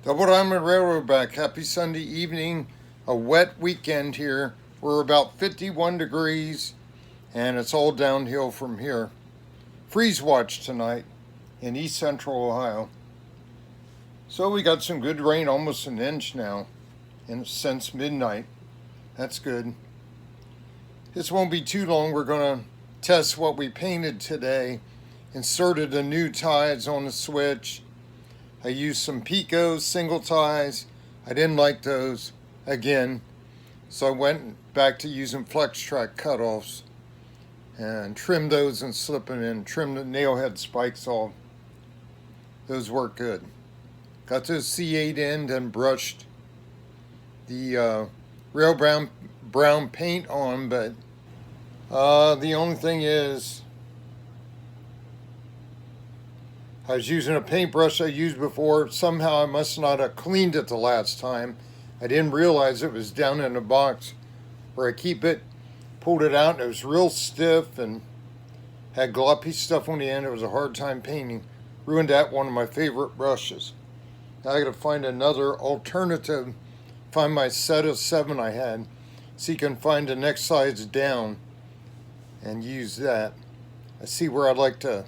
Double Diamond Railroad back. Happy Sunday evening. A wet weekend here. We're about 51 degrees and it's all downhill from here. Freeze watch tonight in east central Ohio. So we got some good rain, almost an inch now since midnight. That's good. This won't be too long. We're going to test what we painted today. Inserted the new ties on the switch. I used some Peco single ties. I didn't like those again, so I went back to using flex track cutoffs and trimmed those and slipping in. Trimmed the nail head spikes off. Those work good. Got those C8 in and brushed the real brown paint on, but the only thing is I was using a paintbrush I used before. Somehow I must not have cleaned it the last time. I didn't realize it was down in the box where I keep it. Pulled it out and it was real stiff and had gloppy stuff on the end. It was a hard time painting. Ruined that one of my favorite brushes. Now I gotta find another alternative. Find my set of 7 I had. So you can find the next size down and use that. I see where I'd like to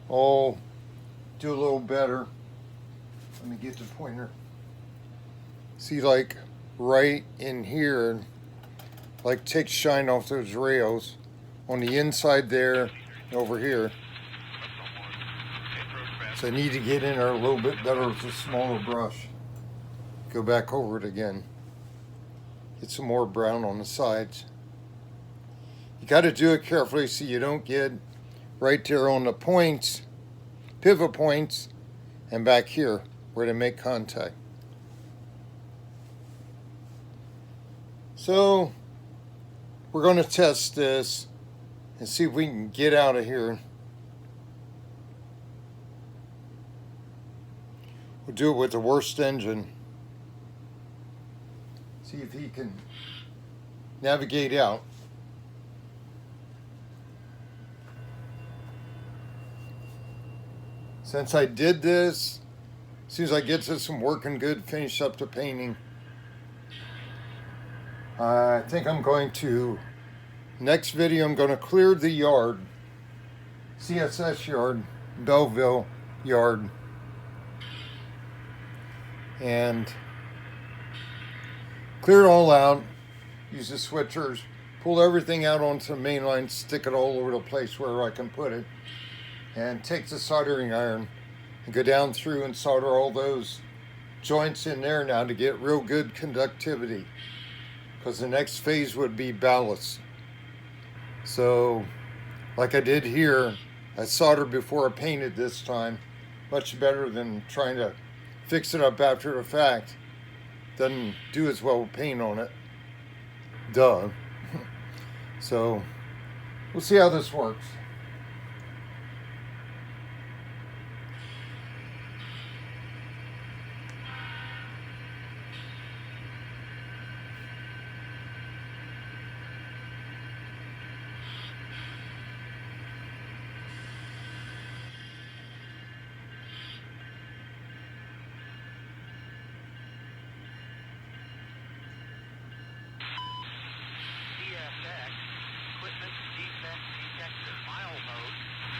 do a little better. Let me get the pointer. See, like right in here, like take shine off those rails on the inside there, over here. So I need to get in there a little bit better with a smaller brush. Go back over it again. Get some more brown on the sides. You got to do it carefully so you don't get right there on the points, pivot points, and back here where they make contact. So we're going to test this and see if we can get out of here. We'll do it with the worst engine. See if he can navigate out. Since I did this, as soon as I get this one working good, finish up the painting, I think I'm going to, next video I'm going to clear the yard, CSX yard, Belleville yard, and clear it all out, use the switchers, pull everything out onto the main line, stick it all over the place where I can put it, and take the soldering iron and go down through and solder all those joints in there now to get real good conductivity, because the next phase would be ballast. So like I did here, I soldered before I painted this time. Much better than trying to fix it up after the fact. Doesn't do as well with paint on it. Duh. So we'll see how this works. CSX Equipment Defect Detector Mile Mode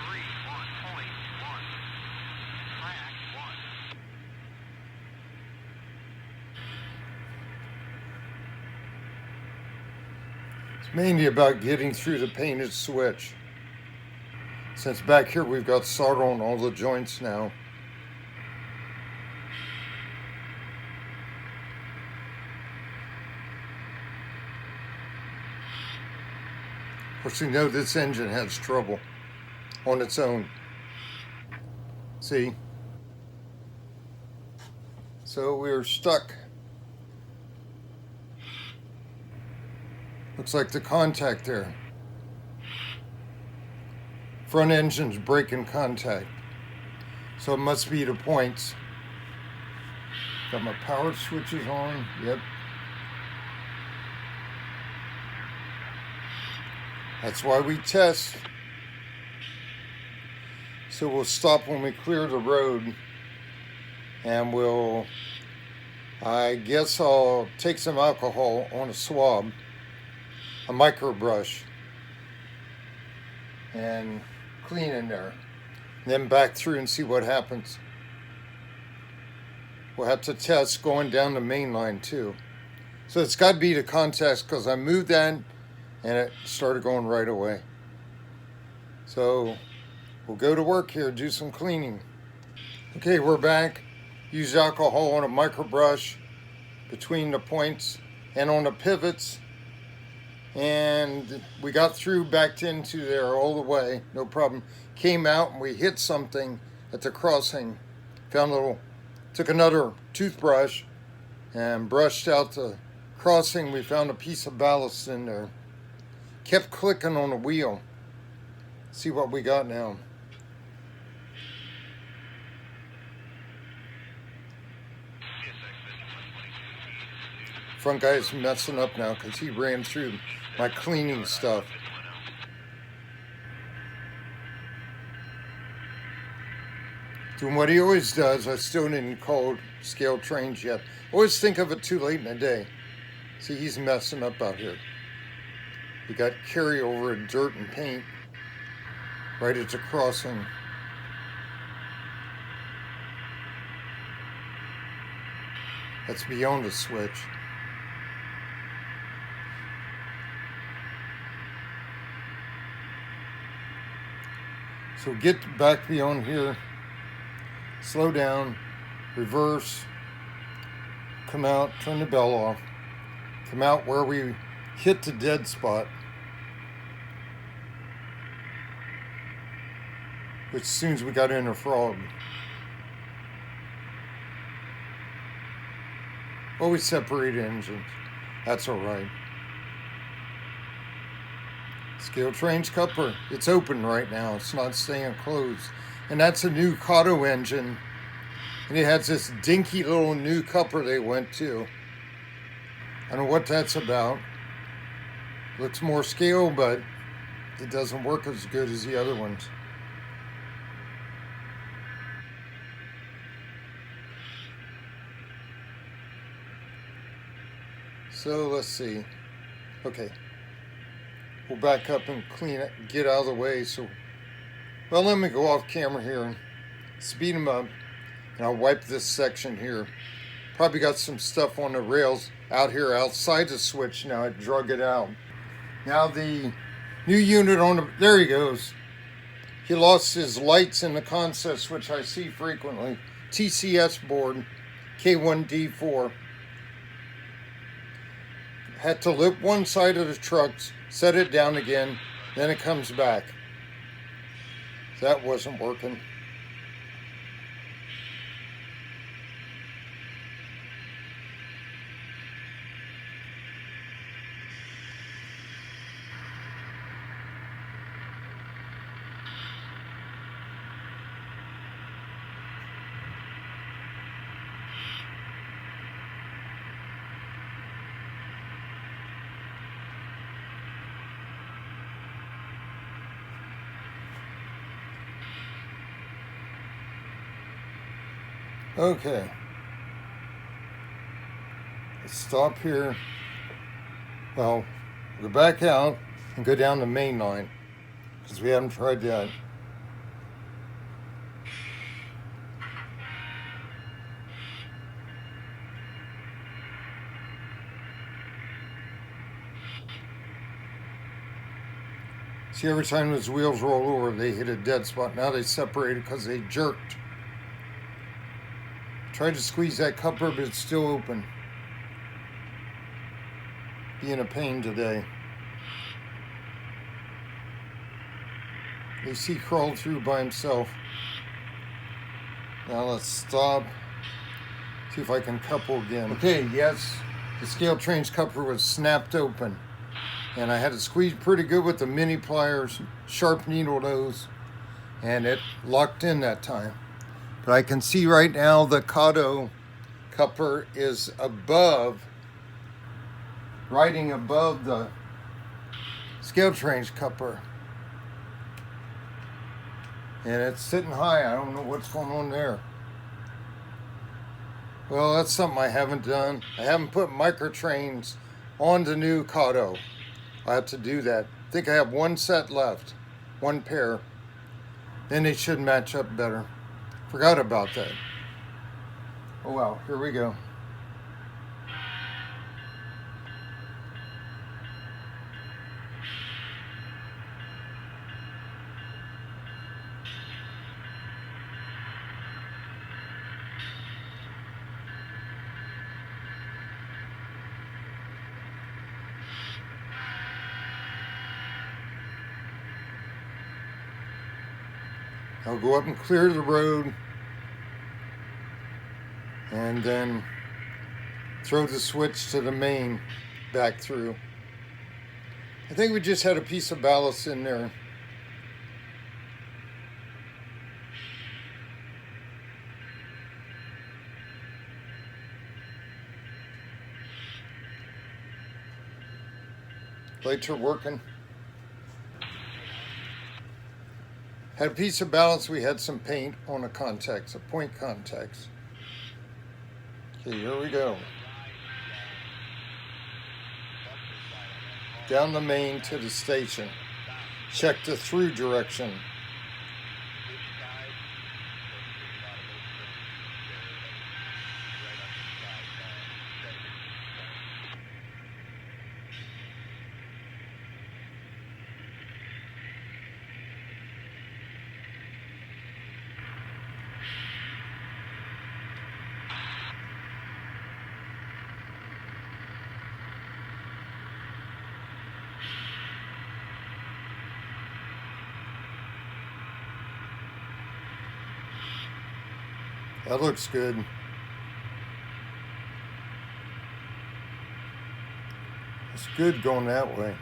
3.1.1 Track 1. It's mainly about getting through the painted switch. Since back here we've got solder on all the joints now. Of course, you know this engine has trouble on its own. See? So we're stuck. Looks like the contact there. Front engine's breaking contact. So it must be the points. Got my power switches on. Yep. That's why we test. So we'll stop when we clear the road and I guess I'll take some alcohol on a swab, a micro brush, and clean in there. Then back through and see what happens. We'll have to test going down the main line too. So it's got to be the contacts, because I moved that and it started going right away. So we'll go to work here, do some cleaning. Okay, we're back. Use alcohol on a micro brush between the points and on the pivots. And we got through, backed into there all the way, no problem. Came out and we hit something at the crossing. Took another toothbrush and brushed out the crossing. We found a piece of ballast in there. Kept clicking on the wheel. See what we got now. Front guy's messing up now because he ran through my cleaning stuff. Doing what he always does. I still didn't call scale trains yet. Always think of it too late in the day. See, he's messing up out here. We got carryover of dirt and paint right at the crossing. That's beyond the switch. So get back beyond here, slow down, reverse, come out, turn the bell off, come out where we hit the dead spot, which as soon as we got in a frog. Always separate engines, that's all right. Scale trains coupler, it's open right now, it's not staying closed. And that's a new Kato engine. And it has this dinky little new coupler they went to. I don't know what that's about. Looks more scale, but it doesn't work as good as the other ones. So let's see. Okay. We'll back up and clean it, get out of the way. So, well, let me go off camera here and speed them up. And I'll wipe this section here. Probably got some stuff on the rails out here outside the switch now. I drug it out. Now the new unit on the, there he goes. He lost his lights in the concept switch I see frequently. TCS board, K1D4. Had to lip one side of the truck, set it down again, then it comes back. That wasn't working. Okay, let's stop here. Well, we'll go back out and go down the main line because we haven't tried that. See, every time those wheels roll over, they hit a dead spot. Now they separated because they jerked. Tried to squeeze that coupler, but it's still open. Being a pain today. AC crawled through by himself. Now let's stop. See if I can couple again. Okay, yes, the scale train's coupler was snapped open. And I had to squeeze pretty good with the mini pliers, sharp needle nose, and it locked in that time. But I can see right now the Kato coupler is above, riding above the scale train's coupler. And it's sitting high. I don't know what's going on there. Well, that's something I haven't done. I haven't put microtrains on the new Kato. I have to do that. I think I have one set left, one pair. Then they should match up better. Forgot about that. Oh wow, here we go. I'll go up and clear the road and then throw the switch to the main back through. I think we just had a piece of ballast in there. Lights are working. Had a piece of ballast, we had some paint on the contacts, the point contacts. Okay, here we go. Down the main to the station. Check the through direction. That looks good. It's good going that way.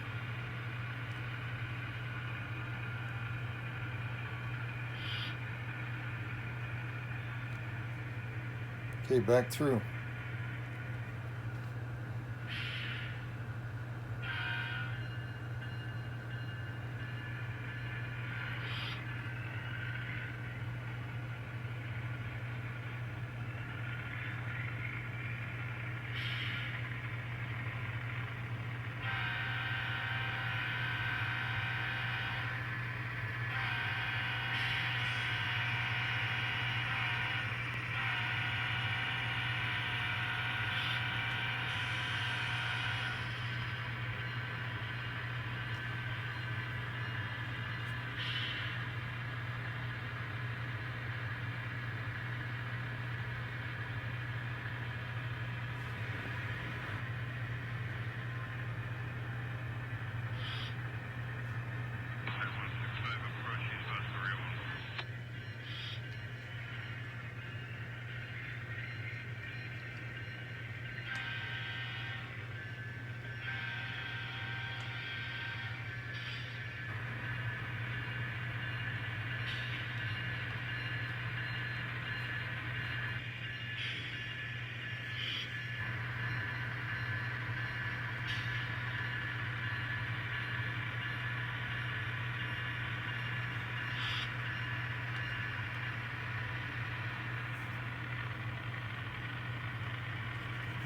Okay, back through.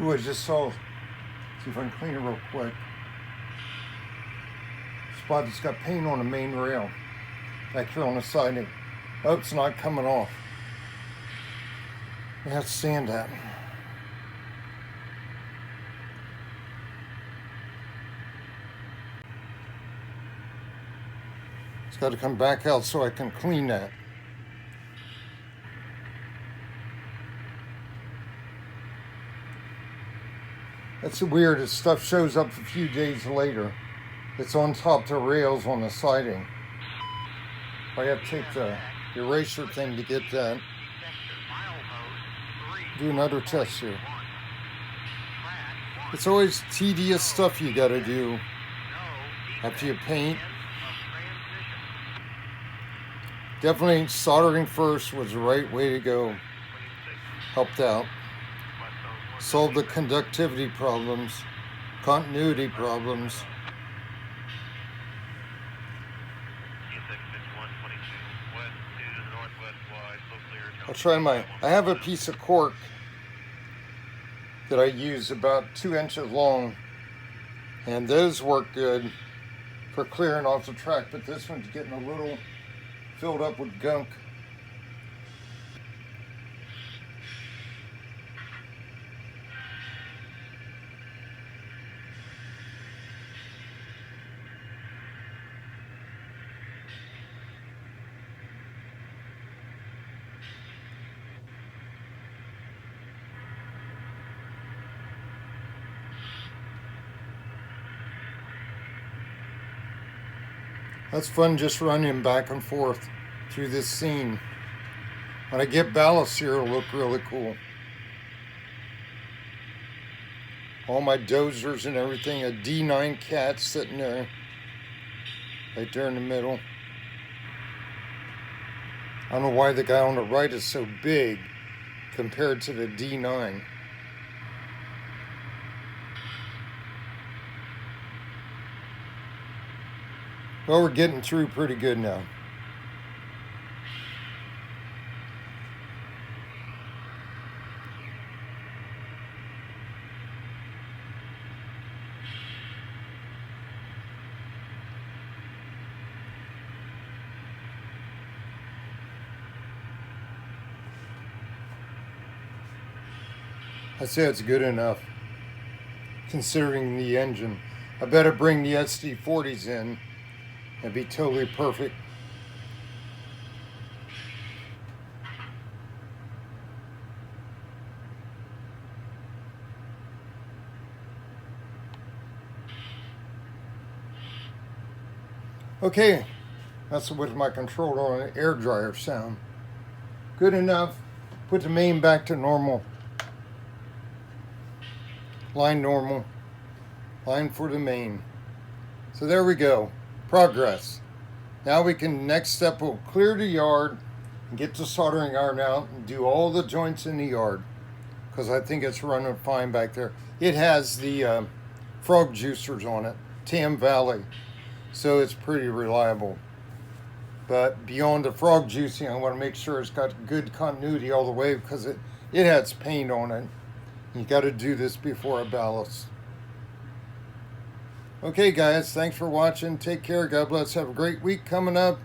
Ooh, I just saw, see if I can clean it real quick. Spot that's got paint on the main rail. Back here on the siding. Oh, it's not coming off. I have to sand that. It's got to come back out so I can clean that. That's the weirdest stuff shows up a few days later. It's on top of the rails on the siding. I have to take the eraser thing to get that. Do another test here. It's always tedious stuff you gotta do after you paint. Definitely soldering first was the right way to go. Helped out. Solved the conductivity problems, continuity problems. I'll try I have a piece of cork that I use about 2 inches long, and those work good for clearing off the track, but this one's getting a little filled up with gunk. That's fun just running back and forth through this scene. When I get ballast here, it'll look really cool. All my dozers and everything, a D9 cat sitting there, right there in the middle. I don't know why the guy on the right is so big compared to the D9. Well, we're getting through pretty good now. I say it's good enough, considering the engine. I better bring the SD40s in. It'd be totally perfect. Okay, that's with my control on an air dryer sound. Good enough. Put the main back to normal. Line normal. Line for the main. So there we go. Progress. Now we can, next step, we'll clear the yard and get the soldering iron out and do all the joints in the yard, because I think it's running fine back there. It has the frog juicers on it, Tam Valley, so it's pretty reliable. But beyond the frog juicing, I want to make sure it's got good continuity all the way, because it has paint on it. You got to do this before I ballast. Okay, guys, thanks for watching. Take care. God bless. Have a great week coming up.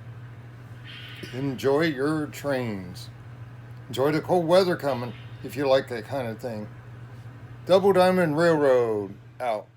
Enjoy your trains. Enjoy the cold weather coming if you like that kind of thing. Double Diamond Railroad out.